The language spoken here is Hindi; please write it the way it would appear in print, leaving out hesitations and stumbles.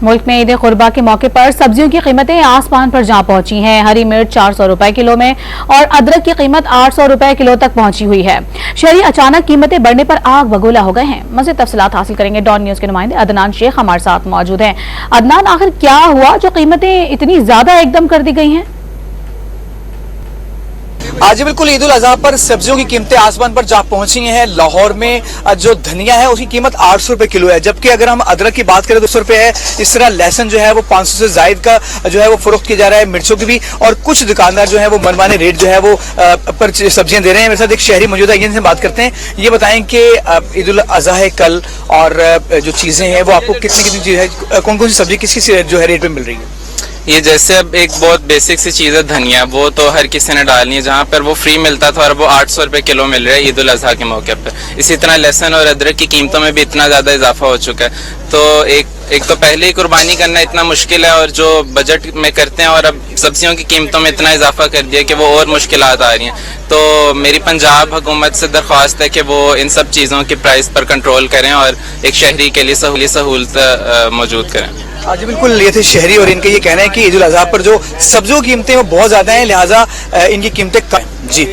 मुल्क में ईद कुर्बा के मौके पर सब्जियों की कीमतें आसमान पर जा पहुंची हैं। हरी मिर्च 400 रुपए किलो में और अदरक की कीमत 800 रुपए किलो तक पहुंची हुई है। शहरी अचानक कीमतें बढ़ने पर आग बगोला हो गए हैं। मज़ीद तफसीलात हासिल करेंगे। डॉन न्यूज के नुमाइंदे अदनान शेख हमारे साथ मौजूद हैं। अदनान, आखिर क्या हुआ जो कीमतें इतनी ज्यादा एकदम कर दी गई हैं? आज बिल्कुल ईद उल अजहा पर सब्जियों की कीमतें आसमान पर जा पहुंची हैं। लाहौर में जो धनिया है उसकी कीमत 800 रुपए किलो है, जबकि अगर हम अदरक की बात करें तो 200 रुपए है। इस तरह लहसुन जो है वो 500 से जायद का जो है वो फरोख्त किया जा रहा है, मिर्चों की भी। और कुछ दुकानदार जो है वो मनमाने रेट जो है वो पर सब्जियां दे रहे हैं। मेरे साथ एक शहरी मौजूद है, इनसे बात करते हैं। ये बताएं कि ईद उल अजहा है कल, और जो चीजें हैं वो आपको कितनी कितनी चीज है, कौन कौन सी सब्जी किस किस जो है रेट पे मिल रही है? ये जैसे अब एक बहुत बेसिक सी चीज़ है धनिया, वो तो हर किसी ने डालनी है। जहाँ पर वो फ्री मिलता था और वो 800 रुपए किलो मिल रहा है ईद उल अजहा के मौके पर। इसी तरह लहसुन और अदरक की कीमतों में भी इतना ज़्यादा इजाफा हो चुका है। तो एक तो पहले ही कुर्बानी करना इतना मुश्किल है, और जो बजट में करते हैं, और अब सब्जियों की कीमतों में इतना इजाफा कर दिया कि वो और मुश्किलात आ रही हैं। तो मेरी पंजाब हुकूमत से दरख्वास्त है कि वो इन सब चीज़ों की प्राइस पर कंट्रोल करें और एक शहरी के लिए सहूलत मौजूद करें। आज बिल्कुल ये थे शहरी, और इनका ये कहना है कि ईद उल अजहा पर जो सब्जियों की कीमतें वो बहुत ज्यादा हैं, लिहाजा इनकी कीमतें कम। जी।